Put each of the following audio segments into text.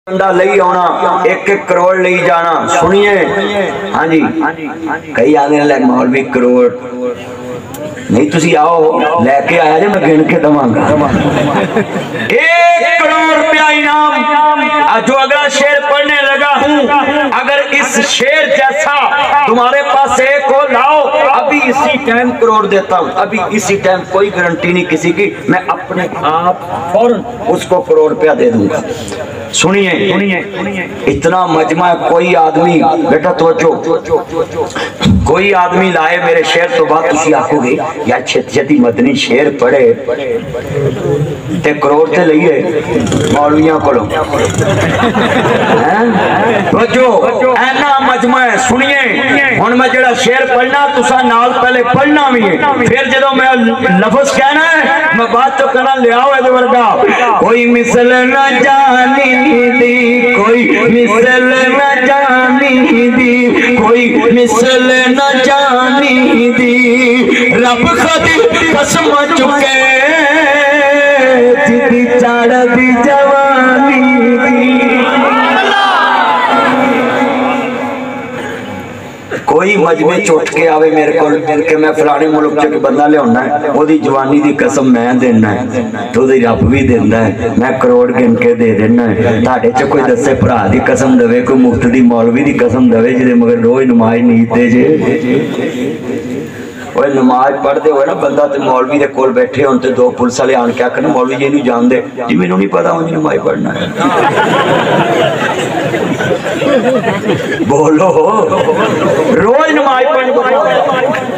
बंदा लई आना एक एक करोड़ लई जाना। सुनिए हाँ जी, कई आने लगे मौलवी करोड़ नहीं, तुसी आओ लेके आया जे मैं गिन के दवांगा। 1 करोड़ रुपया इनाम। जो अगला शेर पढ़ने लगा हूँ, अगर इस शेर जैसा तुम्हारे पास एक हो लाओ, अभी इसी टाइम करोड़ देता हूँ, अभी इसी टाइम, कोई गारंटी नहीं किसी की, मैं अपने आप फौरन उसको करोड़ रुपया दे दूंगा। सुनिए इतना मजमा है, कोई आदमी बेटा तवज्जो, कोई आदमी लाए मेरे शेर तो बात तुसी आखोगे यार छेती मदनी शेर पढ़े ते करोड़ ते लईए मौलवियां कोलों तवज्जो ऐना मजमा है। सुनिए हुण मैं जेड़ा शेर पढ़ना तुसा नाल पहले पढ़ना भी है, फिर जदों मैं लफ्ज कहना है मैं बात तो कहना लियाओ इहदे वर्गा। कोई मिसल ना जानी दी, कोई मिसल न जानी दी, कोई मिसल न जानी दी, रब खुद कसम चुके जिदी चढ़दी जवानी दी। कोई मजमे चुट के आवे मेरे को कि मैं फलाने मुल्क च बंदा लियाना है, ओदी जवानी दी कसम मैं देना है तो ओदी रब भी देंदा है, मैं करोड़ गिन के दे देना है। तुहाडे च कोई दसे भरा दी कसम देवे, कोई मुफ्त दी मौलवी दी कसम देवे जिहदे मगर रोज नमाज नहीं दे जे। ओए नमाज पढ़ते हुए ना बंदा ते मौलवी दे कोल बैठे होन ते दो पुलिस वाले आन के आखन मौलवी जी नूं जान दे जी, मैनूं नहीं पता उन्हें नमाज पढ़ना है। बोलो रोज नमाज पढ़नी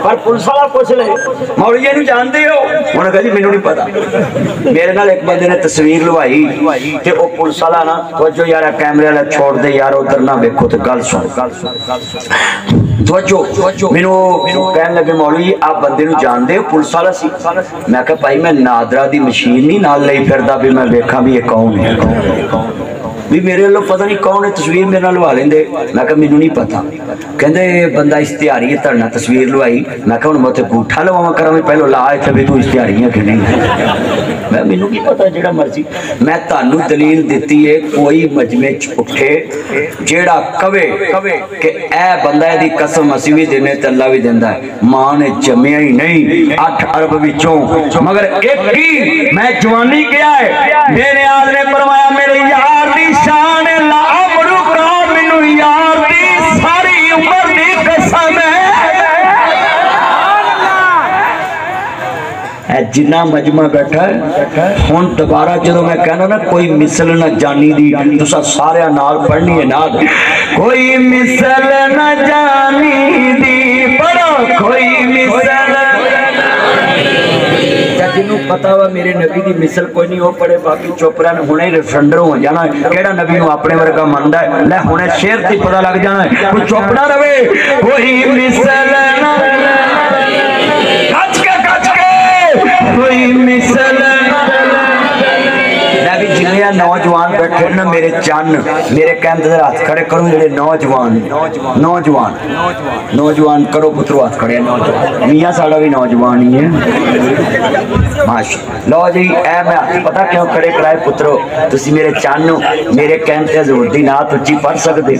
पर पुलिस वाला पूछ ले मौलवी जी नूं जानदे हो, उन्हें कहा जी मैनूं नहीं पता। मेरे नाल एक बंदे ने तस्वीर लवाई ते ओ पुलिस वाला ना तवज्जो यार कैमरे वाला छोड़ दे यार उधर ना देखो ते गल सुन तवज्जो। मैनूं कहन लगे मौलवी आप बंदे नूं जानदे हो, पुलिस वाला सी। मैं कहा भाई मैं नादरा दी मशीन नहीं नाल लई फिरदा भी मैं वेखां भी ये कौन है, भी मेरे लो पता नहीं कौन है, तस्वीर मेरे नाल लवा लेंदे। मैं कहा मैनूं नहीं पता। कहंदे बंदा इश्तिहारी है धरना तस्वीर लवाई। मैं कहा हुण मैं उत्थे गूठा लवावां करां भी पहलों ला इत्थे भी तू इश्तिहारी है कि नहीं। मैं मैनूं की पता जेड़ा मर्जी, मैं तुहानूं दलील दित्ती है कोई मजमे च उठे जेड़ा कवे कि ए बंदा इहदी कसम असीं भी देने ते अल्लाह भी देंदा है, मां ने जम्मिया ही नहीं 8 अरब विचों मगर एक ही मैं जवानी किया है। मेरे आल ने फरमाया मेरे यार दी शान ला अमरू का मैनू यार दी सारी उम्र दी कसम है। जिन्ना मजमा बैठा है हुण दोबारा जदों मैं कहना ना कोई मिसल न जानी दी, तुसा सारे नाल पढ़नी है नाल। कोई मिसल न जानी दी पढ़ो, कोई मिसल जिन्हों पता वा मेरे नबी दी मिसल कोई नहीं, वो पढ़े बाकी चुप रहन। हुणे रिफंडर हो जाना केड़ा नबी नूं अपने वर्गा मनदा है, लै हुणे शेर ते पता लग जाना है, कोई चुप ना रवे। कोई मिसल ना कच के कोई मिसल भी जिन्ने नौजवान बैठे ना मेरे चन मेरे कहते हाथ खड़े करो, जेडे नौजवान करो पुत्रो हाथ खड़े। नौजवान मियाँ साड़ा भी नौजवान ही है माशा। लो जी ए मैं हाथ पता क्यों खड़े कराए पुत्रो, तुसी मेरे चन मेरे कहते हजूर दी नात उच्ची पढ़ सकते,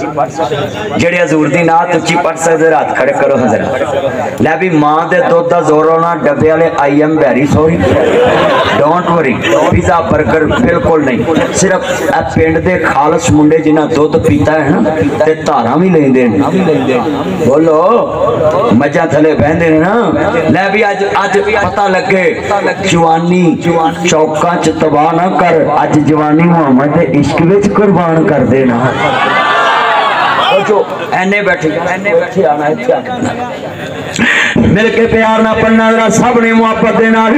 जेडे हजूर दी नात उच्ची पढ़ सकते हाथ खड़े करो हजरा। लै भी मां दे दुध दा जोर होना, डब्बे वाले I am very sorry don't worry, pizza burger बिल्कुल नहीं, सिर्फ पिंड दे खालस मुंडे जिन्हें दुध पीता है ना ते धारा भी लेंदे ने, बोलो मजा थले बहंदे ने ना। लै भी अज पता लगे जवानी चौकां च तबाह ना कर, अज जवानी मुहम्मद दे इश्क विच कुर्बान कर देना। जो एने बैठे आना मिल के प्यार ना पढ़ना जरा सब ने मुहब्बत दे नाल।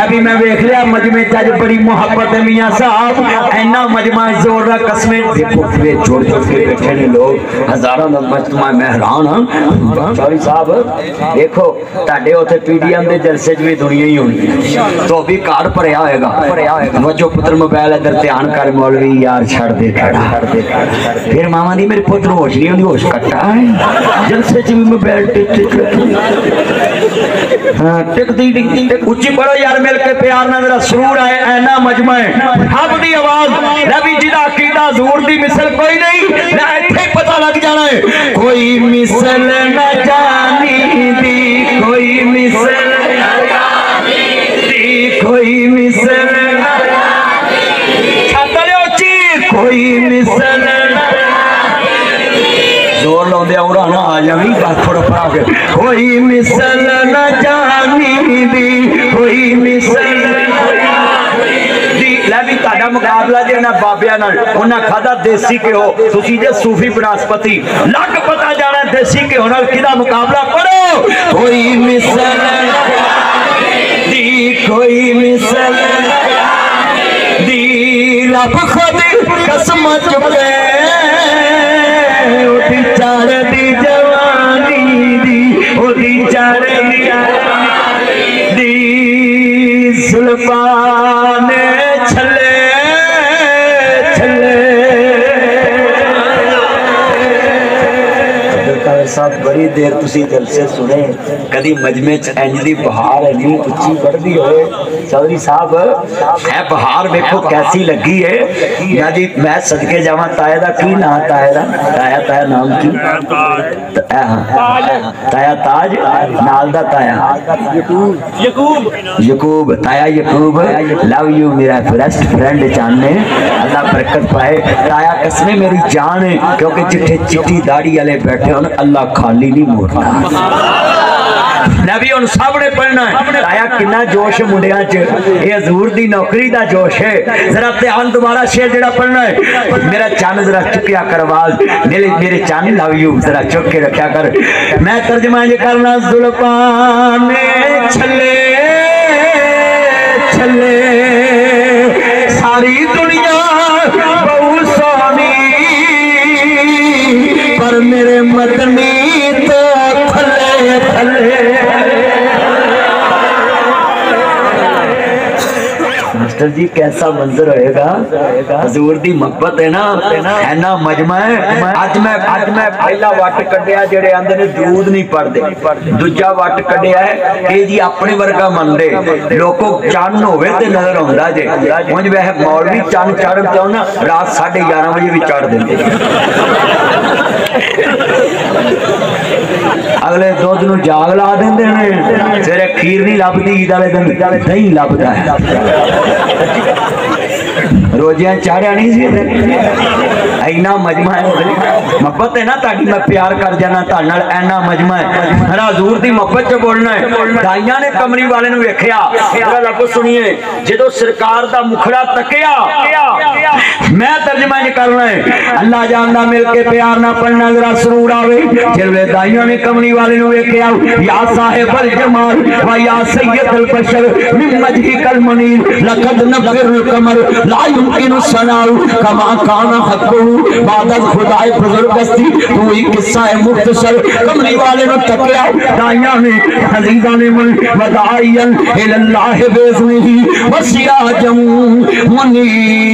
भी मैं वेख लिया मजमे च बड़ी मुहब्बत है मियां साहब, ऐना मजमा जोर दा कसमें देखो किवे जोड़ के बैठे ने लोग हजारों दा मजमा। मैं हैरान हां चौधरी साहब, देखो ताडे ओथे पीडीएम दे जलसे च भी दुनिया ही होनी तो भी कार्ड भरिया होएगा। वजो पुत्र मोबाइल इधर ध्यान कर मौलवी यार छड़ दे खड़ा, फिर मामा दी मेरे पुत्र होश नहीं होंदी, होश कट्टा है जलसे च भी मोबाइल टिक ٹکتی اچھی پڑھو یار مل کے پیار نہ ذرا سرور آئے اینا مجمع حق دی آواز نبی جی دا عقیدہ حضور دی مثل کوئی نہیں نہ ایتھے پتہ لگ جانا ہے کوئی مثل نہ جانی دی کوئی مثل نہ جانی دی کوئی مثل نہ جانی چھاتا لے اچھی کوئی مثل نہ زور لو دیا اورانا آجا بھی بات تھوڑا پڑا گئے کوئی مثل نہ جانی دی کوئی مثل نہ جانی دی لیبی تاڑا مقابلہ جے نا بابیا نا انہا کھادا دیسی کے ہو تسی جے صوفی بناسپتی لگ پتا جانا دیسی کے ہونا کدھا مقابلہ پڑھو کوئی مثل نہ جانی دی کوئی مثل نہ جانی دی رب خود قسم چکے دی چار دی جوانی دی او دی چار دی دی سلفان چھلے چھلے عبدالقادر صاحب بڑی دیر تسی جلسے سنے کدی مجمع انج دی بہار اینی اچھی بڑھ دی ہوئے چودھری صاحب ہے بہار دیکھو کیسی لگی ہے یا جی میں صدقے جاواں تائے دا کی نا تائے دا تایا نام کی تایا تاج نال دا تایا یقوب تایا یقوب لو یو میرا فرسٹ فرینڈ جاننے اللہ برکت پائے تایا قسمیں میری جان ہے کیونکہ چٹھے چٹی داڑی والے بیٹھے ہوں اللہ خالی نہیں موڑتا نبی ان سب نے پڑھنا ہے آیا کنا جوش منڈیاں چ یہ حضور دی نوکری دا جوش ہے ذرا دھیان دوبارہ شعر جڑا پڑھنا ہے میرا چاند ذرا چکیا کر آواز میرے چاند لو یو ذرا چک کے رکھیا کر میں ترجمہ یہ کرنا زلفان چھلے چھلے ساری دنیا بہت سونی پر میرے مدنی تو تھلے تھلے ماسٹر جی کیسا منظر ہوئے گا حضور دی محبت ہے نا اینا مجمع ہے آج میں پہلا وٹ کڈیا جڑے آندے نے درود نہیں پڑھ دے دوجا وٹ کڈیا ہے کہ جی اپنے ورگا من دے لوگوں چاند ہوئے تے نظر ہوندا جے مجھ وہ مولوی چاند چڑھن تے نا رات 11:30 بجے بھی چڑھ دیندے اگلے دودھ نو جاگ لا دیندے نے تیرے کھیر نہیں لبدی عید والے دن دہی لبدا ہے روزیاں چاڑیا نہیں سی اینا مجمع ہے محبت ہے نا تاکہ میں پیار کر جانا تاڑنال اینا مجمع ہے میرا حضور دی محبت چ بولنا ہے دائیاں نے کمری والے نو ویکھیا ذرا لفظ سنیے جدو سرکار دا مکھڑا تکیا میں ترجمہ یہ کرنا ہے اللہ جاندا مل کے پیار نہ پڑھنا ذرا سرور آوے جلوے دائیاں نے کمری والے نو ویکھیا یا صاحب الجمال و یا سید البشر من وجهك المنیر لقد نبر القمر لا يمكن الصناع كما كان حقه بعد خدا بزرگستی کوئی قصہ ہے مختصر کمری والے نو تکیا دائیاں نے عزیزاں نے من وداعیا الى اللہ باذنہ وسراجا منیرا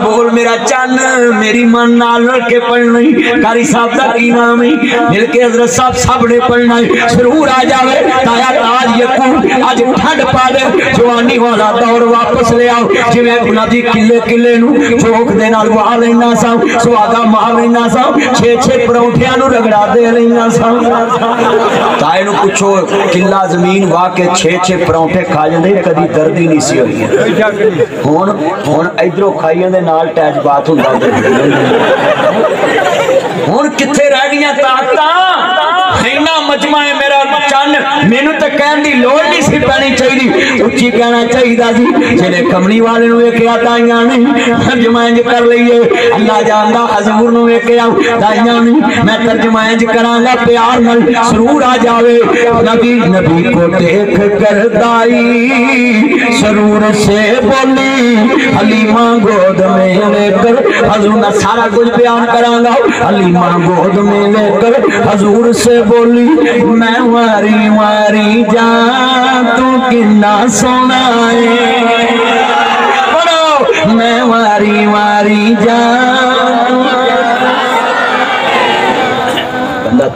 بول میرا چان میری من نال کے پڑھنا کاری صاحب دا کی نام ہے مل کے حضرت صاحب سب نے پڑھنا ضرور آ جاوے تایا تاج یقین آج ٹھنڈ پا دے جوانی والا دور واپس لے آؤ جی میں اپنا جی کلے نو چوک دے نال وہاں لینا ساں سواگا مار لینا ساں 6 پروٹھیاں نو رگڑا دے لینا ساں تائے نو پوچھو کلا زمین واہ کے 6 پروٹھے کھا جاندے کدی درد ہی نہیں سی ہوئی ہن ادھروں کھائی جاندے نال ٹیچ بات ہوندا ہن کتھے رہ گئیاں طاقتاں اینا مجمع ہے میرا چن مینوں تے کہن دی لوڑ نہیں سی پانی چاہیے اچھی کہنا چاہیے سی جڑے کملی والے نو ویکھیا دائیاں نہیں ترجمہ انج کر لئیے اللہ جاندا حضور نو ویکھیا دائیاں نہیں میں ترجمہ انج کراں گا پیار نال سرور آ جاوے نبی کو دیکھ کر دائی سرور سے بولی حلیمہ گود میں لے کر حضور نہ سارا کچھ بیان کراں گا حلیمہ گود میں لے کر حضور سے بولی میں واری واری جان تو کنا سونا ہے میں واری واری جان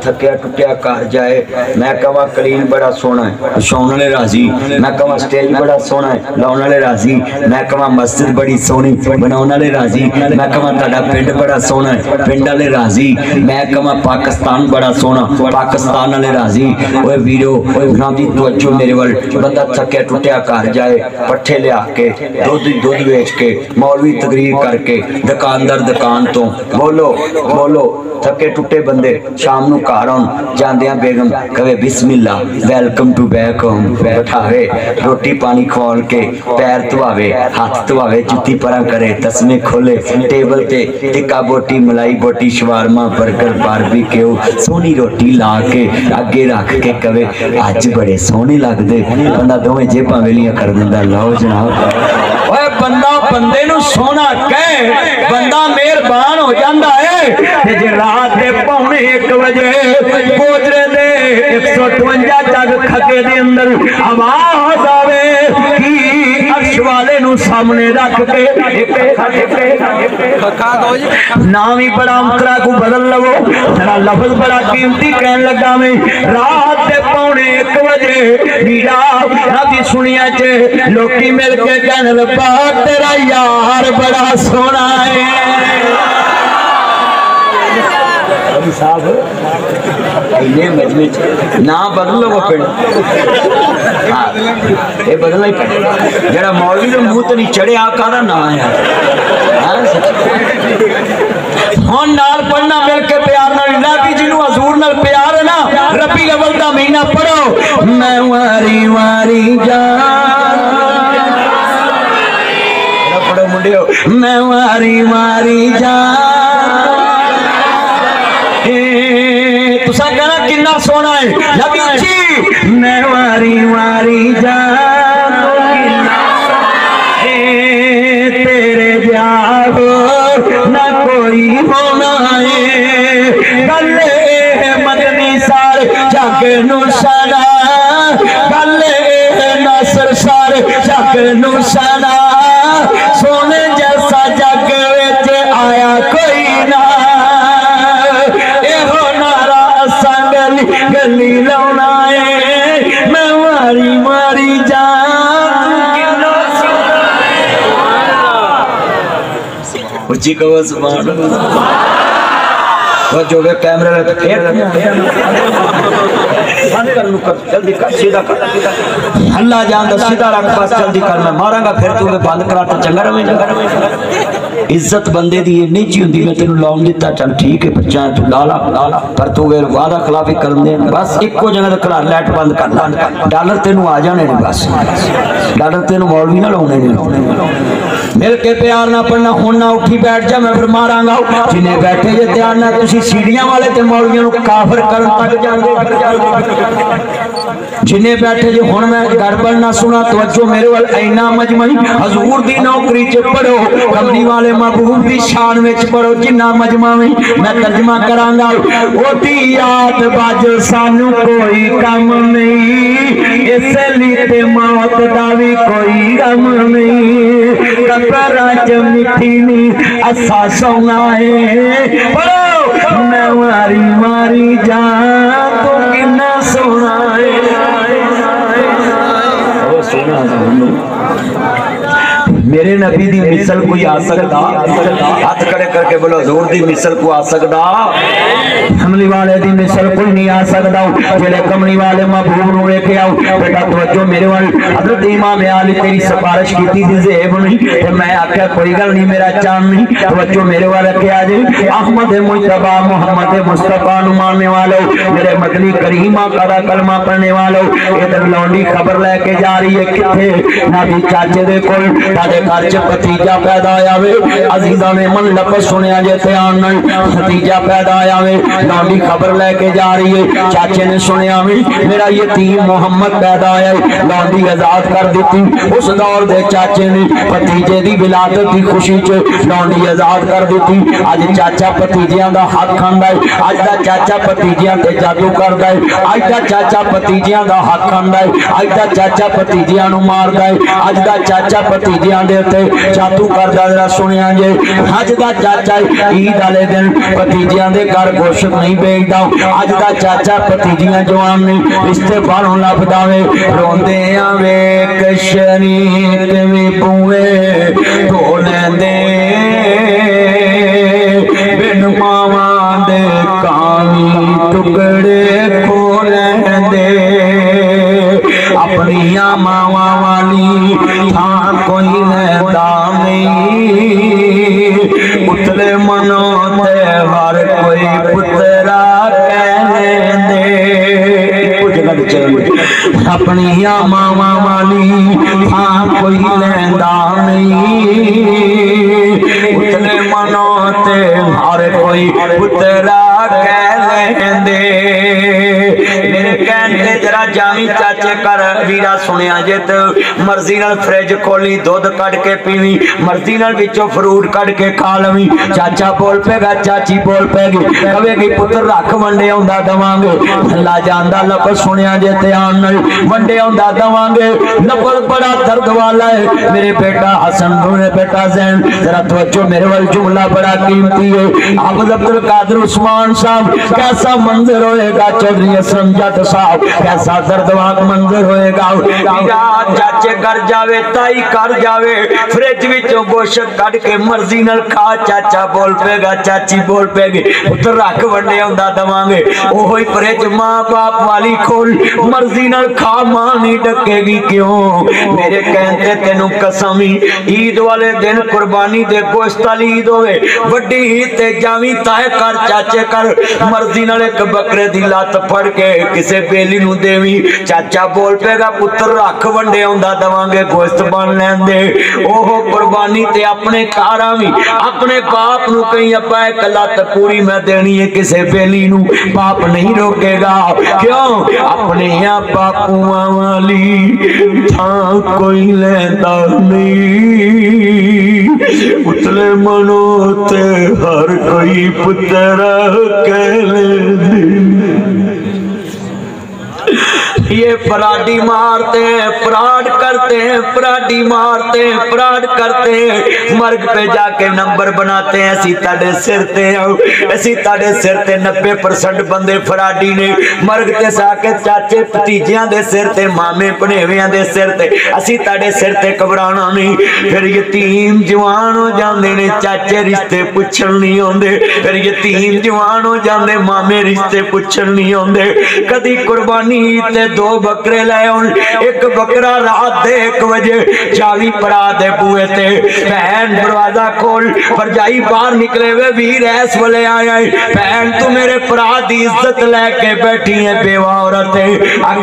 थकिया टुटिया घर जाए, मैं कहा कलीन बड़ा सोहना है, छाउण वाले राजी, मैं कहा स्टेज बड़ा सोहना है, लाउण वाले राजी, मैं कहा मस्जिद बड़ी सोहनी बनाउण वाले राजी, मैं कहा तुहाडा पिंड बड़ा सोहना है, पिंड वाले राजी, मैं कहा पाकिस्तान बड़ा सोहना, पाकिस्तान वाले राजी। ओए वीरो ना दी तवज्जो मेरे वाल, बंदा थकिया टुटिया घर जाए, पट्ठे लिया के दूध बेच के मौलवी तकरीर करके दुकानदार दुकान तो बोलो बोलो थके टुटे बंदे शाम नू घर आउण जांदियां बेगम कहे बिस्मिल्ला वेलकम टू बैक होम, बैठावे रोटी पानी खवाल के पैर धुआवे हाथ धुआवे जुत्ती परा करे तस्मे खोले टेबल ते टिक्का बोटी मलाई बोटी शवारमा बर्गर बारबीक्यू सोहनी रोटी ला के अगे रख के कहे अज बड़े सोहने लगदे, बंदा दोवें जेबां वेलियां कर दिंदा। लो जनाब ओए बंदा बंदे नू सोहना कहे बंदा मेहरबान हो जांदा है ते जे रात दे 1:45 बजे गोजरे दे 158 जग खगे दे अंदर आवाज आवे कि अर्श वाले नू सामने रख के नाम ही बड़ा अंकरा को बदल लवो, जरा लफ्ज बड़ा कीमती कहन लगा मैं रात दे 1:45 बजे मीरा नबी सुनिया च लोकी मिल के कहन लगा तेरा यार बड़ा सोहना है। साहब ना बदलो वो पिंड ये बदलना ही पड़ेगा, जरा मौलवी के मुंह तो नहीं चढ़े आका का ना है हुण नाल पढ़ना मिल के प्यार नाल नबी जी नू हजूर नाल प्यार है ना। रबी अव्वल दा महीना पढ़ो मैं वारी वारी जान पढ़ो मुंडियो मैं वारी वारी जान तुसा कहना कितना सोना है नबी जी मैं वारी वारी जान तेरे जाओ ना कोई होना है गले मदनी सार जग नू सना गले नसर सार जग नू सना सोने जैसा जग विच आया कोई ना गली लाउना है मैं मारी मारी उच्ची कहो सुभान अल्लाह जो वे कैमरे में फेर जल्दी कर सीधा कर अल्लाह जानदा सीधा रख बस जल्दी कर मैं मारांगा फिर तू बंद करा तो चंगा रवेगा। इज्जत बंदे दी नहीं ची हुंदी मैं तेनू लाउन दिता चल ठीक है बच्चा तू ला ला पर तू वे वादा खिलाफी कर दे बस इको जगह ते घर लाइट बंद कर ला डॉलर तेनू आ जाने ने बस डॉलर तेनू मौलवी ना लाउने ने मिल के प्यार ना पढ़ना हुण ना उठी बैठ जा मैं फिर मारांगा जिन्हें बैठे जे ध्यान ना तुसी सीढ़ियां वाले ते मौलवियों नू काफिर करन तक जांदे जिन्हें बैठे जो हुण मैं गड़बड़ ना सुना तवज्जो मेरे वाल ऐना मजमई हजूर दी नौकरी च पढ़ो कमली वाले महबूब दी शान विच पढ़ो जिन्ना मजमा में मैं तर्जमा करांगा ओदी याद बाज सानू कोई कम नहीं इसलिए ते मौत दा भी कोई गम नहीं कब्रां च मिठी नहीं असा सोना है पढ़ो मैं मारी मारी जान तू किन्ना सोना है मेरे नबी दी मिसल कोई आ सकता हाथ खड़े करके बोलो हजूर दी मिसल को आ सकता कमली वाले दी मिसल कोई नहीं आ सकता जेड़े कमली वाले महबूब नू लेके आओ बेटा तवज्जो मेरे वाल हजरत इमाम अली तेरी सिफारिश कीती थी ज़ेब नहीं ते मैं आख्या कोई गल नहीं मेरा चांद नहीं तवज्जो मेरे वाल रखे आ जे अहमद मुस्तफा मोहम्मद मुस्तफा नु मानने वालों मेरे मदनी करीमा का कलमा पढ़ने वालों इधर लौंडी खबर लेके जा रही है किथे नबी चाचे दे कोल ताडे घर च भतीजा पैदा आया वे अजीजा ने मन लफज सुनिया जे ध्यान नाल भतीजा पैदा आया वे लौंडी खबर लेके जा रही है चाचे ने सुनिया वे मेरा यतीम मोहम्मद पैदा आया लौंडी आजाद कर दी उस दौर दे चाचे ने भतीजे दी विलादत दी खुशी च लौंडी आजाद कर दी अज चाचा भतीजियां दा हक खांदा है अज दा चाचा भतीजियां ते जादू करदा है अज दा चाचा भतीजियां दा हक खांदा है अज दा चाचा भतीजियां नु मारदा है अज दा चाचा भतीजियां دے تے جادو کردا ذرا سنیا جے حج دا چاچا عید والے دن بھتیجیاں دے گھر گوشت نہیں بھیجدا اج دا چاچا بھتیجیاں جوان نہیں رشتے باہروں لبدا وے روندے آ ویکھ شریک وی بوئے دھو لیندے بن ماواں دے کانی ٹکڑے کھو لیندے اپنی ماواں والی تھاں کوئی لیندا نہیں اتلے منوں تے ہر کوئی پترا کہہ لیندے اپنی ماواں والی تھاں کوئی لیندا نہیں اتلے منوں تے ہر کوئی پترا کہہ لیندے میرے کہنے ذرا جامی چاچے کر ویرا سنیا جے تو مرضی نال فریج کھولی دودھ کٹ کے پیوی مرضی نال وچوں فروٹ کٹ کے کھا لوی چاچا بول پے گا چاچی بول پے گی کہے گی پتر رکھ ونڈے ہوندا دواں گے اللہ جاندا لفظ سنیا جے تے آن نال ونڈے ہوندا دواں گے لفظ بڑا درد والا ہے میرے بیٹا حسن میرے بیٹا زین ذرا توجہ میرے وال جملہ بڑا قیمتی ہے حافظ عبد القادر عثمان صاحب کیسا منظر ہوئے گا چودھری اسلم جٹ صاحب کیسا دردناک منظر ہوئے گا چاچے کر جاوے تائی کر جاوے فریج وچوں گوشت کٹ کے مرضی نال کھا چاچا بول پے گا چاچی بول پے گی پتر رکھ ونڈے ہوندا دواں گے اوہی فریج ماں باپ والی کھول مرضی نال کھا ماں نہیں ڈکے گی کیوں میرے کہندے تینوں قسم عید والے دن قربانی دے گوشت والی عید ہوئے وڈی عید تے جاویں تائے کر چاچے کر مرضی نال ایک بکرے دی لات پھڑ کے کسے بیلی نو دیوی چاچا بول پے گا پتر رکھ ونڈے ہوندا دواں گے گوشت بن لیندے اوہ قربانی تے اپنے کاراں وی اپنے باپ نو کہیں ابا ایک لات پوری میں دینی ہے کسے بیلی نو باپ نہیں روکے گا کیوں اپنے باپواں والی تھاں کوئی لیندا نہیں اتلے منوں تے ہر کوئی پترا کہہ لیندے یہ فراڈی مارتے ہیں فراڈ کرتے ہیں فراڈی مارتے ہیں فراڈ کرتے ہیں مرگ پہ جا کے نمبر بناتے ہیں اسی تاڑے سر تے اسی تاڑے سر تے 90% بندے فراڈی نے مرگ تے ساکے چاچے پتیجیاں دے سر تے مامے پنیویاں دے سر تے اسی تاڑے سر تے کبرانا نہیں پھر یتیم جوان ہو جاندے نے چاچے رشتے پچھل نہیں ہوندے پھر یتیم جوان ہو جاندے مامے رشتے پچھل نہیں ہوندے کدی قربانی تے دو بکرے لے ان ایک بکرا رات دے 1 بجے چاوی پرا دے بوئے تے بہن دروازہ کھول پرجائی باہر نکلے ہوئے ویر ایس والے آئے بہن تو میرے پرا دی عزت لے کے بیٹھی ہے بیوہ عورت ہے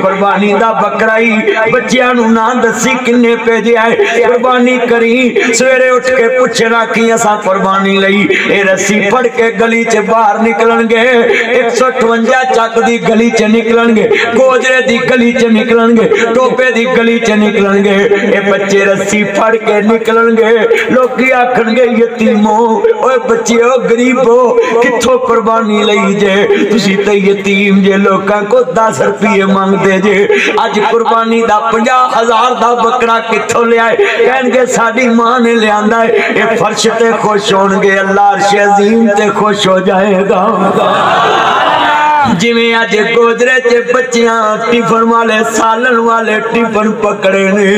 قربانی دا بکرائی بچیاں نو نہ دسی کنے پہ جے آئے قربانی کری سویرے اٹھ کے پوچھنا کی اسا قربانی لئی اے رسی پڑ کے گلی چ باہر نکلن گے 158 چک دی گلی چ نکلن گے گوجرے دی گلی چ نکلن گے ٹوپے دی گلی چ نکلن گے اے بچے رسی پھڑ کے نکلن گے لوگی آکھن گے یتیمو اوے بچیو غریبو کتھوں قربانی لئی جے تسی تے یتیم جے لوکاں کو 10 روپے مانگ دے جے اج قربانی دا 50,000 دا بکرا کتھوں لے آئے کہن گے ساڈی ماں نے لے آندا ہے اے فرش تے خوش ہون گے اللہ عرش عظیم تے خوش ہو جائے گا جویں اج گوجرے چ بچیاں ٹفن والے سالن والے ٹفن پکڑے نے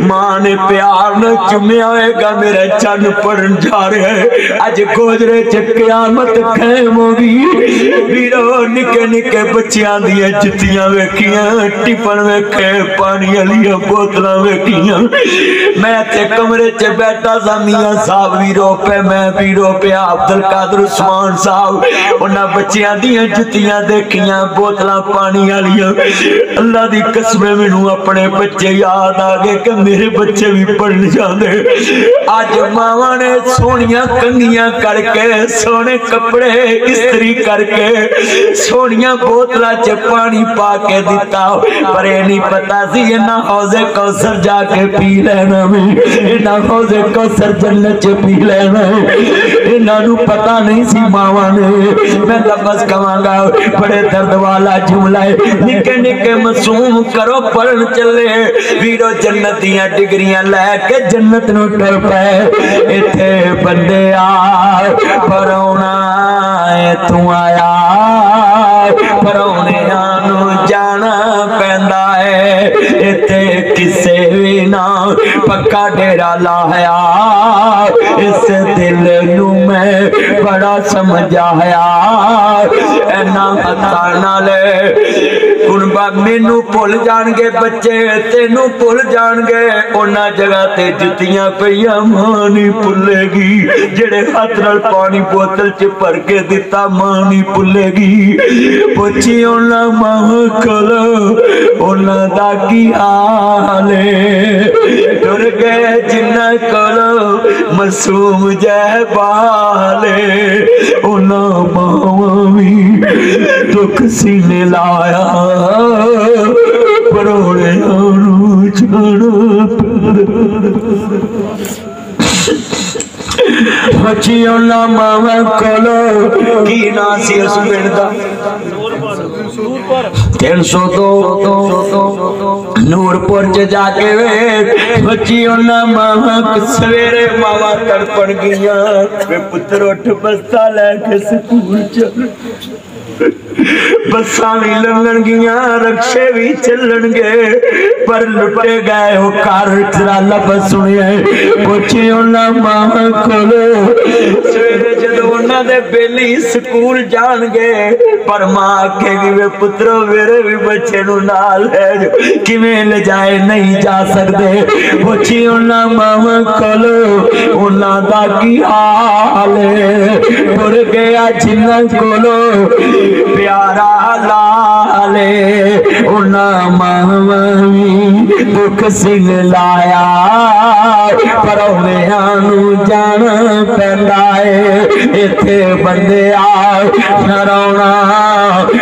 ماں نے پیار نہ چومیا ہوئے گا میرا چن پڑھن جا رہا ہے اج گوجرے چ قیامت قائم ہوگی ویرو نکے نکے بچیاں دی جتیاں ویکھیاں ٹفن ویکھے پانی والی بوتلاں ویکھیاں میں تے کمرے چ بیٹھا سا میاں صاحب بھی رو پے میں بھی رو پیا عبد القادر عثمان صاحب انہاں بچیاں دی جتیاں دیکھیاں بوتلاں پانی والیاں اللہ دی قسم مینوں اپنے بچے یاد آ گئے کہ میرے بچے بھی پڑھن جاندے اج ماواں نے سونیاں کنگیاں کر کے سونے کپڑے استری کر کے سونیاں بوتلاں چ پانی پا کے دتا پر اے نہیں پتا سی انہاں حوض کوثر جا کے پی لینا میں انہاں حوض کوثر جنت چ پی لینا इन्हां पता नहीं सी मावां ने। मैं लफ्ज़ कहांगा बड़े दर्द वाला जुमला है। निके निके मासूम करो पढ़न चले वीरो जन्नत दियां डिग्रियां लैके जन्नत नूं टुर पए। इत्थे बंदे आ परौना तू आया परौनियां नूं जाना पैंदा है। इत्थे किसे भी ना पक्का डेरा लाया। इस दिल नूं मैं बड़ा समझाया। इन्ना हत्था नाल कुनबा मैनू भुल जाणगे बच्चे तेनू भुल जाणगे। उन्हां जगह ते जुत्तियां पईयां मां नहीं भुलेगी। जेड़े हाथ नाल पानी बोतल च भर के दिता मां नहीं भुलेगी। पुछी उन्हां मां कोलों उन्हां दा की हाल है। टुर गए जिन्हां कोलों मासूम जह बाले। उन्हां मावां भी दुख सीने लाया परोड़े बची उन्हां मावां कोलों की ना सी उस पिंड दा 302 नूरपुर च जाके बची उन्हां मावां सवेरे मावां तड़पण गईयां वे पुत्र उठ बस्ता लैके स्कूल चल। बसा भी लंघन गियां रक्शे भी चलन गए पर लुटे गए वो कार लफ्ज़ सुनिए। पुछे उन्हां मां कोलों सवेरे जदों उन्हां दे बेली स्कूल जाणगे पर मां आखेगी वे पुत्रो मेरे भी बच्चे नूं नाल ले जाओ। किवें ले जाए नहीं जा सकदे। पुछी उन्हां मां कोलों उन्हां दा की हाल है। टुर गया जिन्हां कोलों प्यारा लाले उन्हां मावां दुख सिंह लाया परौनियां नूं जाना पैंदा है। इत्थे बंदे आ डराउणा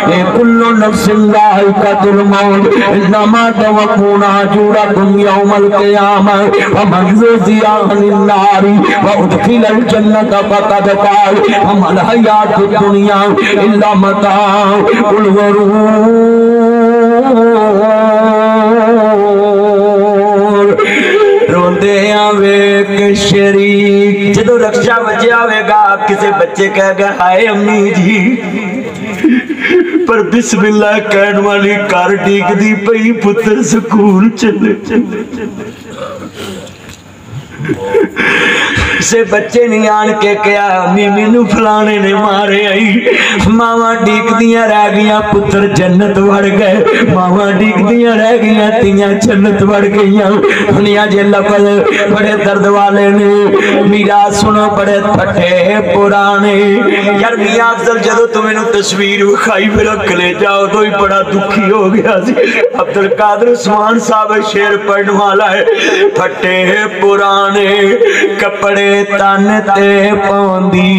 ए कुल्लु नफ्सिन ज़ाइक़तुल मौत इन्नमा तवफ़्फ़ूना अजूरकुम यौमल क़ियामह फमन ज़ुहज़िहा अनिन नारि व उदख़िलल जन्नत फ़क़द फ़ाज़ वमल हयातुद दुनिया इल्ला मताउल ग़ुरूर। रोंदे आवेग शरीक जदों रक्षा बचिया होगा किसी बच्चे कह गया हाय अम्मी जी पर बिस्मिल्लाह कहने वाली कार डीगदी पई पुत्र स्कूल चले से बच्चे नहीं आन के क्या अम्मी मैनू फलाने ने मारे आई। मावां डीकदियां रह गईयां पुत्र जन्नत वड़ गए। मावां डीकदियां रह गईयां तियां जन्नत वड़ गईयां। दुनिया जे लफ्ज़ बड़े दर्द वाले ने मीरा सुनो बड़े फटे पुराने। यार मियां अफजल जदों तू मैनू तस्वीर विखाई मेरा कलेजा उदों ही बड़ा दुखी हो गया सी। अब्दुल कादिर उस्मान साहब शेर पढ़ने वाला है। फटे पुराने कपड़े तन ते पाउंदी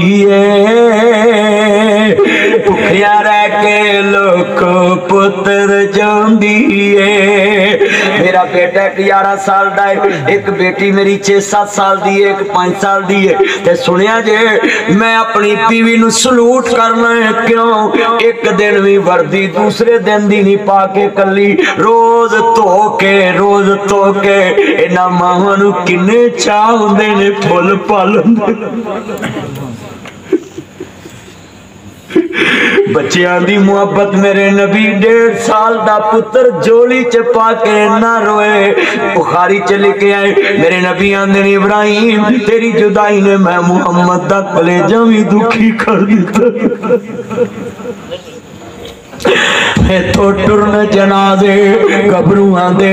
भुखिया रह के लोग पुत्र जांदी मेरा बेटा 11 साल का है, एक बेटी मेरी 6-7 साल दी है, एक 5 साल दी है। ते सुनिया जे मैं अपनी बीवी नू सलूट करना है। क्यों? एक दिन भी वर्दी दूसरे दिन दी नहीं पा के कली रोज धो के इन्हां मावां नू किन्ने चाह हुंदे ने फुल पालन बच्चियां दी मुहब्बत मेरे नबी 1.5 साल दा पुत्र जोली च पा के ना रोए। बुखारी च लेके आए मेरे नबी आंदे ने इब्राहिम तेरी जुदाई ने मैं मुहम्मद दा कलेजा भी दुखी कर दिता। तो टुरन जनाजे गबरूआं दे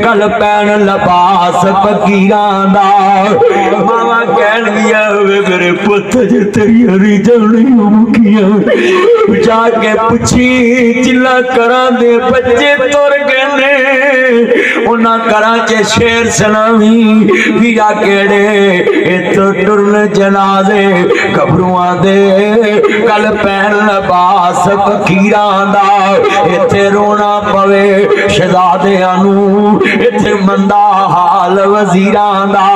कल पैन लबास फकीरां दा। मावा कहन दिया मेरे पुत जे तेरी हरी जानी मुखियां जाके पुछी चिल्ला करा दे बच्चे तुर गए ने उन्हां घरां च शेर सलामी वीरा केड़े। इतो टुरन जनाजे गबरूआं दे कल पैन लबास फकीरां दा। इत्थे रोना पवे शहजादियां नूं, इत्थे मंदा हाल वजीरां दा,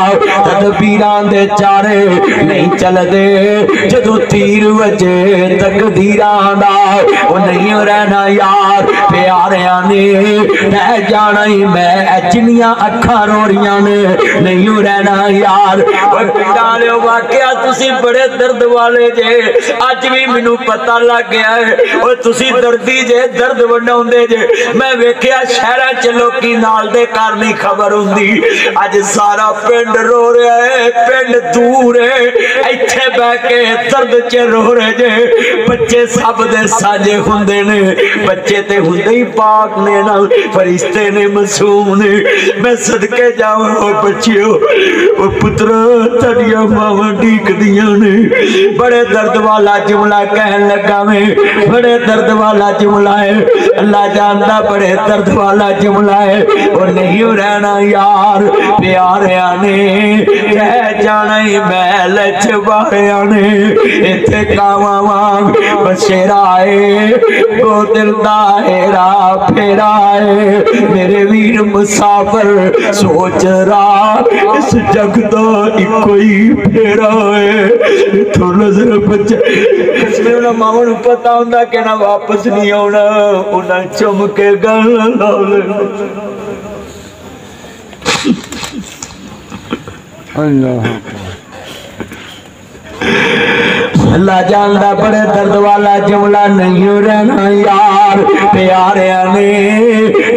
तदबीरां दे चारे नहीं चलदे, जदों तीर वजे तकदीरां दा ओ नहीं रहना यार प्यारियां ने, रह जाना ही मैं जिन्नियां अखां रो रहियां ने, नहीं रहना यार। पिंडां वाकया तुसी बड़े दर्द वाले जे, अज भी मैनू पता लग गया है और तुसी दर्दी जे, दर्द वंडाउंदे जे। मैं वेखिया शहरां च लोकी नाल दे घर नहीं खबर हुंदी, अज सारा पिंड रो रहा है, पिंड दूर है, इत्थे बह के दर्द च रो रहे जे। बच्चे सब दे साजे हुंदे ने, बच्चे ते हुंदे ही पाक ने ना, फरिश्ते ने, मासूम ने। मैं सदके जावां ओ बच्चियो, ओ पुत्रा तड़िया मावां ढीकदियां ने। बड़े दर्द वाला जुमला कहन लगा मैं, बड़े दर्द वाला जुमला है, अल्लाह जानदा बड़े दर्द वाला जुमला है। और नहीं रहना यार प्यारियां ने, रह जाना ही महल च बारियां ने। इत्थे कावां वांग बसेरा है, गो दिल दा हेरा फेरा है। मेरे वीर मुसाफिर सोच रहा इस जग दा इको ही फेरा है। इत्थों नजर बच जिसमें उन्हें मामा नूं पता हुंदा कि ना वापस नहीं आउणा, उन्हें चुम के गल ला लेना। अल्लाह जानदा बड़े दर्द वाला जुमला नहीं रहना यार प्यारियां ने,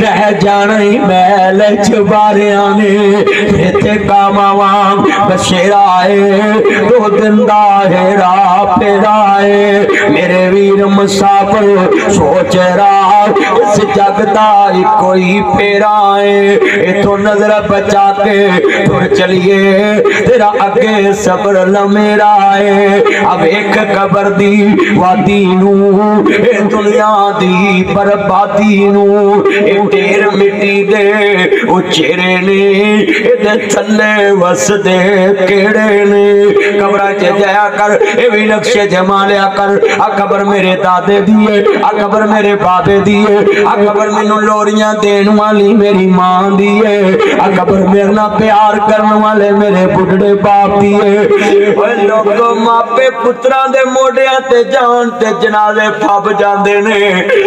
रह जाना ही महल च बारियां ने। इत्थे कावां वांग बसेरा है, दो दिन दा हेरा फेरा है। मेरे वीर मुसाफिर सोच रहा इस जग दा इको ही फेरा है। इथों नजर बचा के तुर चलिए, तेरा अगे सबर लमेरा है। अब एक कबर दी वादी नू, ए दुनिया दी बर्बादी नू, ए ढेर मिट्टी दे ओ चेहरे ने, इहदे थल्ले वसदे केड़े ने। कबरां च जाया कर, ए भी नक्शे जमा लिया कर। आ कबर मेरे दादे दी है, आ कबर मेरे बाबे दी है, आ कबर मैनू लोरियां देन वाली मेरी मां दी है, आ कबर मेरे नाल प्यार करने वाले मेरे बुढ़ड़े बाप दी है। ओए लोगो मापे पुत्रां दे मोढियां ते जान ते जनाजे फब जांदे ने,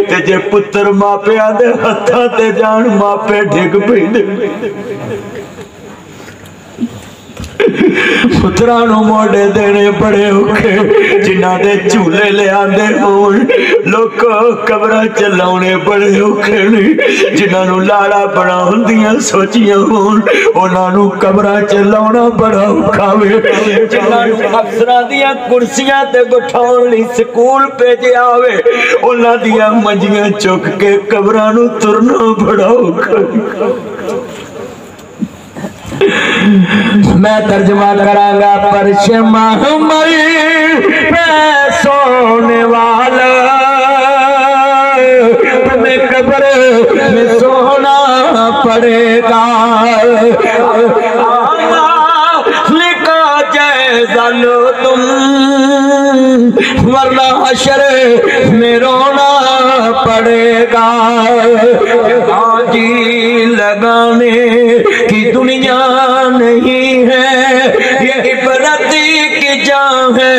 ते जे पुत्र मापियां दे हत्थां ते जान मापे डिग पैंदे। पुत्रां नूं मोढे देने बड़े औखे, जिन्हां दे झूले लिआंदे होण लोको कबरां च लाउणे बड़े औखे ने। जिन्हां नूं लाड़ा बनाउण दियां सोचियां होण उन्हां नूं कबरां च लाउणा बड़ा औखा वे। जिन्हां नूं अफसरां दियां कुर्सियां ते बिठाउण लई स्कूल भेजिया होवे उन्हां दियां मंजियां चुक के कबरां नूं तुरना बड़ा औखा। मैं तर्जमा करांगा परशमा मैं सोने वाला, तुम्हें कब्र में सोना पड़ेगा। लिखा जायजा लो तुम, वरना हशर में रोना पड़ेगा। जी लगाने की दुनिया नहीं है, ये इबरत की जान है।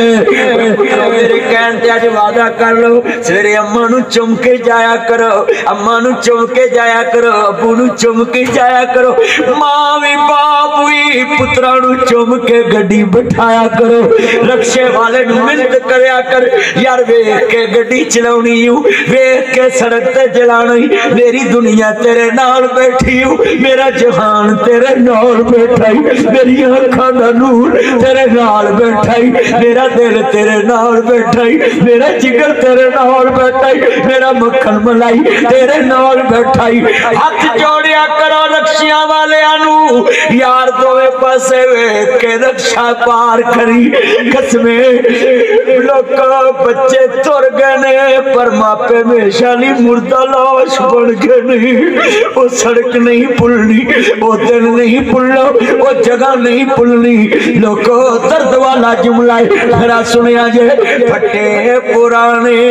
मेरे कहते आज वादा कर लो, सवेरे अम्मा नू चुम के जाया करो, अम्मा नू चुम के जाया करो, अबू नू चुम के जाया करो। मां भी बाप भी पुत्रा नू चुम के गड्डी बिठाया करो। रक्शे वाले नू मिन्नत करया कर, यार वेख के गड्डी चलाउणी हूं, वेख के सड़क ते चलानी। मेरी दुनिया तेरे नाल बैठी हूं, मेरा जहान तेरे नाल बैठा ही, मेरी अखां दा नूर तेरे नाल बैठा ही, मेरा दिल तेरे नाल बैठा ही, मेरा जिगर तेरे नाल बैठा ही, मेरा मक्खन मलाई तेरे नाल बैठा ही। हाथ जोड़िया करो रक्शियां वालियां नू, यार दोवे پاسے ویکھ کے رکشا پار کری قسمے لوکا بچے تر گئے نے پر ماپے ہمیشہ نہیں مردہ لاش بن گئے نہیں وہ سڑک نہیں پلنی وہ دن نہیں پلنا وہ جگہ نہیں پلنی لوکو درد والا جملہ میرا سنیا جے پھٹے پرانے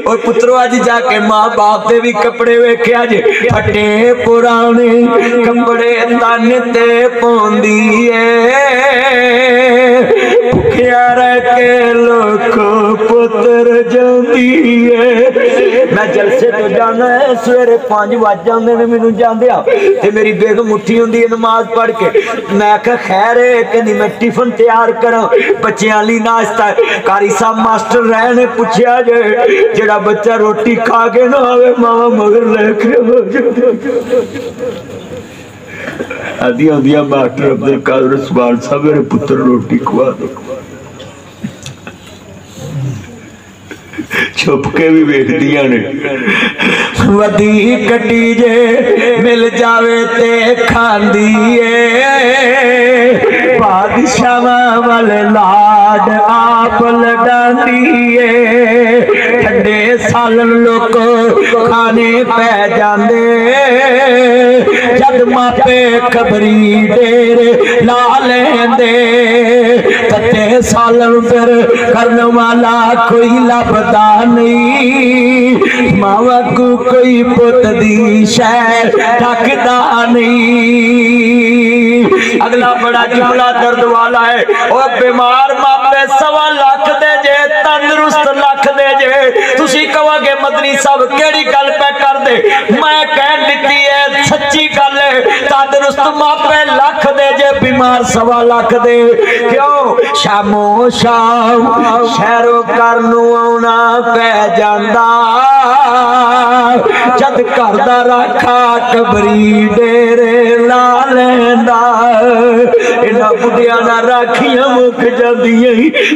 اور پترو آج جا کے ماں باپ دے بھی کپڑے ویکھے آج پھٹے پرانے کپڑے تانے تے پوندیے بھکیا رہ کے لوکو پتر جاندیے میں جلسے تو جانا ہے سویرے 5 بج جاندے نے مینوں جاندیا تے میری بیگم اٹھی ہوندی ہے نماز پڑھ کے میں کہا خیر ہے کہ نہیں میں ٹیفن تیار کراں بچیاں لی ناشتہ قاری صاحب ماسٹر رہنے پوچھیا جڑا بچہ روٹی کھا کے نہ آوے ماما مگر لے کے آدیا آدیا ماسٹر عبدالقادر عثمان صاحب میرے پتر روٹی کھوا دو چھپ کے بھی بیٹھ دیا نے ودی کٹی جے مل جاوے تے کھان دیئے بادشاہ والے لاڈ آپ لڈان دیئے ٹھنڈے سالن لوکو کھانے پہ جاندے جد ماپے کبری ڈیرے لا لیندے تتے سالن پھر کرنے والا کوئی لبدا نہیں ماما کو کوئی پت دی شہر ٹھکدا نہیں اگلا بڑا جملہ درد والا ہے اور بیمار ماپے 1.25 لاکھ دے جے تندرست لاکھ دے جے تسی کہو گے مدنی صاحب کیڑی گل پہ کر دے میں کہہ دیتی ہے سچی گل ہے تندرست ماپے لاکھ دے جے بیمار 1.25 لاکھ دے کیوں شامو شام شہرو کرنو آنا پہ جاندہ جد کردہ رکھا کبری ڈیرے لا لیندہ انہا بدیانا راکھیاں مک جاندیاں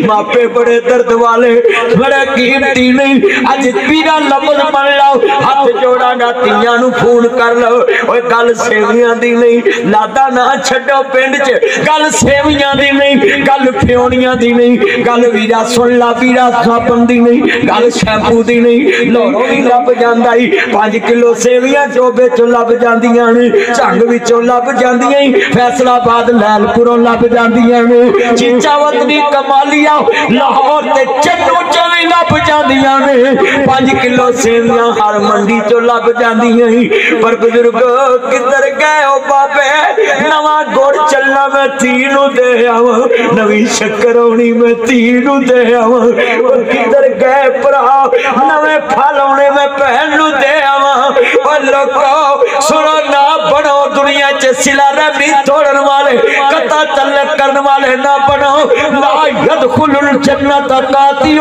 ماپے بڑے درد والے بڑے قیمتی نہیں آج پیرا لفظ پڑھ لاؤ ہاتھ جوڑا گا تیاں نو فون کر لو اوہ گل سیویاں دی نہیں لادا نہ چھڑو پینڈ چے گل سیویاں دی نہیں گل پھیونیاں دی نہیں گل ویرا سن لا ویرا ساپن دی نہیں گل شیمپو دی نہیں لوروں بھی لب جاندائی 5 کلو سیویاں چوبے چو لب جاندیاں نے چنگ بھی چو لب جاندیاں فیصلہ بعد لیل پوروں لب جاندیاں نے چیچا وطنی کمالیاں لاہور تے چنو چوی لب جاندیاں نے 5 کلو سیویاں ہر منڈی چو لب جاندیاں پر بزرگ کدھر گئے ہو بابے نواں گوڑ چلنا میں تینوں دے آواں نوی شکرونی میں تینوں دے آواں کدھر گئے پرا نوے پھالونے میں پہنو دے آواں اور لوگو سنو نہ بڑھو دنیا چے سلا رہی توڑن والے قطع تلق کرن والے نہ بڑھو لا یدخل الجنت قاتل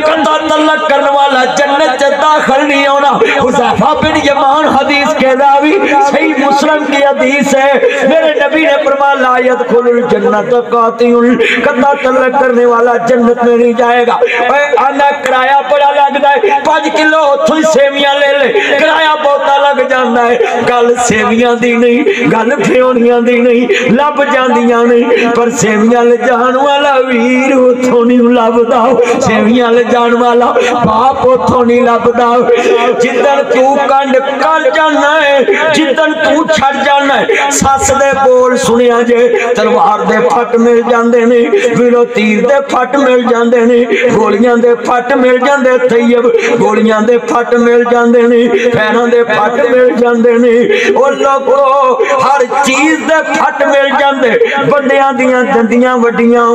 قطع تلق کرن والا جنت چے داخل نہیں ہونا حذیفہ بن یمان حدیث کے راوی صحیح مسلم کی حدیث ہے میرے نبی نے فرمایا لا یدخل الجنت قاتل قطع تلق کرنے والا جنت میں نہیں جائے گا آنا کرایہ بڑا لگتا ہے 5 کلو تھوئی سیویاں لے لے کرایہ بہتا لگ جانا ہے گل سیویاں دی نہیں گل پھیونیاں دی نہیں لب جاندیاں نہیں پر سیویاں لے جان والا ویر اتھوں نہیں لب داؤ سیویاں لے جان والا باپ اتھوں نہیں لب داؤ جدن تو کنڈ کر جانا ہے جدن تو چھڑ جانا ہے ساس دے بول سنیا جے تلوار دے پھٹ مل جاندے نے ویلو تیر دے پھٹ مل جاندے نے گولیاں دے پھٹ مل جاندے طیب گولیاں دے پھٹ مل جاندے نے پیراں دے پھٹ مل جاندے نے او لوگو ہر چیز دے پھٹ مل جاندے بندیاں دیاں دندیاں وڈیاں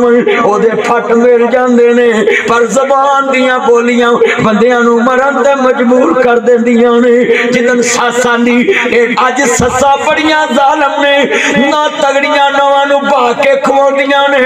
او دے پھٹ مل جاندے نے پر زبان دیاں بولیاں بندیاں نو مرن تے مجبور کر دیندیاں نے جدن ساساں دی اج سساں بڑیاں ظالم نے نہ تگڑیاں نواں نو بھا کے کھواندیاں نے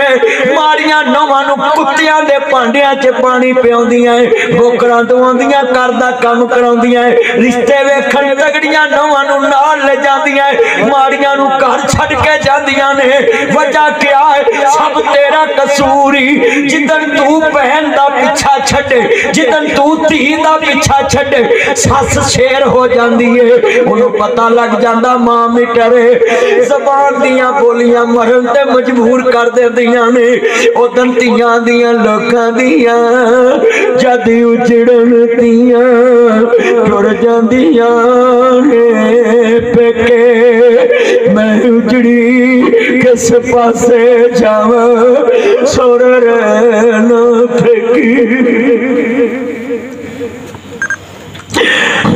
ماڑیاں نواں نو کتیاں دے پانڈیاں چ پانی پیاندیاں بوکراں دواندیاں کردا کم کراندیاں رشتے ویکھن تگڑیاں نواں نو نال لے جاندیاں ماڑیاں نو گھر چھڈ کے جاندیاں نے وجہ کیا ہے سب تیرا قصوری جدن تو بہن دا پیچھا چھڈے جدن تو دھی دا پیچھا چھڈے سس شیر ہو جاندی ہے انہوں پتہ لگ جاندا ماں مٹرے زبان دیاں بولیاں مرن تے مجبور کر دیندیاں نے اودن تیاں دیاں لوکاں دیاں جد اجڑن تیاں ٹر جاندیاں نے پیکے میں اجڑی کس پاسے جاواں سر رہنا پھیکی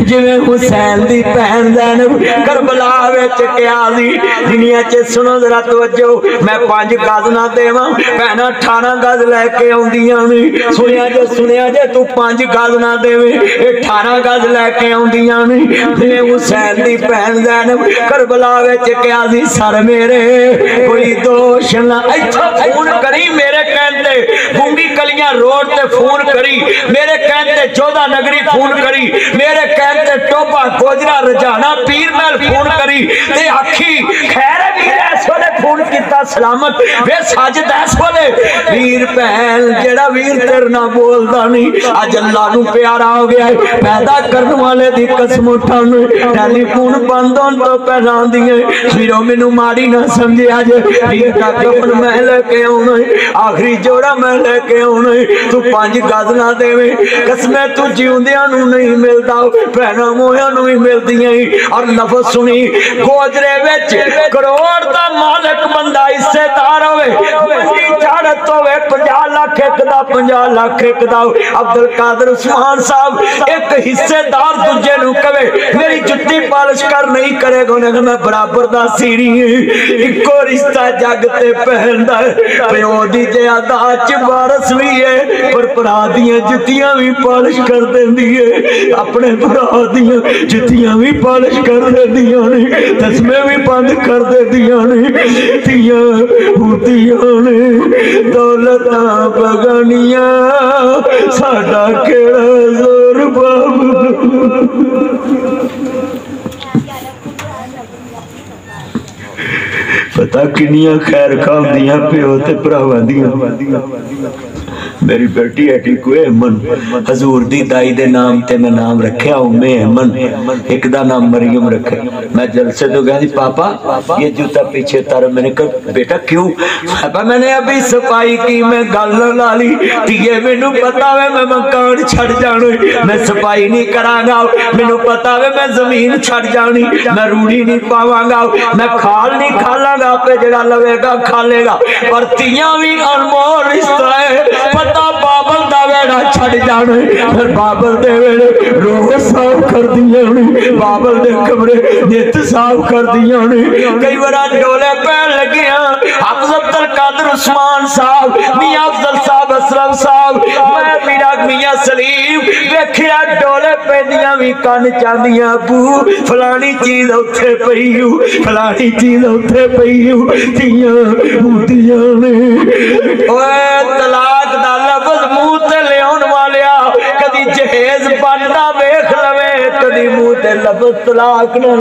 جویں حسین دی بہن زینب کربلا وچ کیا سی دنیا چ سنو ذرا توجہ میں 5 گز نہ دیواں بہناں 18 گز لے کے آوندیاں نے سنیا جے تو 5 گز نہ دیویں 18 گز لے کے آوندیاں نے جویں حسین دی بہن زینب کربلا وچ کیا سی سر میرے کوئی دوش نہ ایتھے فون کری میرے کہندے گونگی کلیاں روڈ تے فون کری میرے کہندے جودہ نگری فون کری میرے کہندے ٹوپا گوجرا رجانا پیر محل فون کری تے آکھی خیر ہے ویر ایس والے فون کیتا سلامت وے ساجد ایس والے ویر پہن جڑا ویر تیرنا بولدا نہیں اج اللہ نو پیارا ہو گیا ہے پیدا کرن والے دی قسم اٹھانے ٹیلی فون بند ہون تو پہلا دیے ویرو مینوں ماڑی نہ سمجھیا جے ویر دا کفن میں لے کے آونا آخری جوڑا میں لے کے آونا تو 5 گز نہ دیویں قسمیں تو جیوندیاں نو نہیں ملدا بہنا مویا نو ہی مل دیاں اور لفظ سنی گوجرے وچ کروڑ دا مالک بندہ حصے دار ہوئے منڈی چاڑت ہوئے 50 لاکھ ایک دا 50 لاکھ ایک دا عبدالقادر عثمان صاحب ایک حصے دار تجھے نو کہے میری جتی پالش کر نہیں کرے گا انہیں میں برابر دا سیری ایک کو رشتہ جاگتے پہندا ہے پیو دی جے آدھا چبارس بھی ہے پر پرا دیاں جتیاں بھی پالش کر دیں دیئے اپنے برا دیاں جتیاں بھی پالش کر دے دیاں نے تسمے بھی بند کر دے دیاں نے تیاں ہوتیاں نے دولتاں بگانیاں ساڑا کیڑا زور باب پتہ کنیاں خیر کام دیاں پہ ہوتے پراوہ دیاں میری بیٹی ایٹی کو احمن حضور دی دائی دے نام تے میں نام رکھیا ام احمن ایک دا نام مریم رکھے میں جلسے تو گیا دی پاپا یہ جوتا پیچھے تارا میں نے کہا بیٹا کیوں پاپا میں نے ابھی صفائی کی میں گل لالی تیئے میں نو پتا ہے میں مکان چھڑ جانو میں صفائی نہیں کرانگا میں نو پتا ہے میں زمین چھڑ جانی میں روڑی نہیں پاوانگا میں کھال نہیں کھالاں پہ جڑا لوے گا کھالے گا پر تیاں بھی انمول رشتہ ہے پتہ بابل دا ویڑا چھڑ جانے پھر بابل دے ویڑے روح صاف کر دیانے بابل دے کمرے نیت صاف کر دیانے کئی ورہ ڈولے پہن لگیاں حفظ عبدالقادر عثمان صاحب میاں افضل صاحب اسرف صاحب میں میرا میاں سلیم ویکھیا ڈولے پہنیاں بھی کان چاندیاں بو فلانی چیز اتھے پہیو فلانی چیز اتھے پہیو تیاں ہوتیاں نے اوے طلاق دا لفظ منہ تے لیون والیا کدی جہیز بندا ویکھ لوے کدی منہ تے لفظ طلاق نہ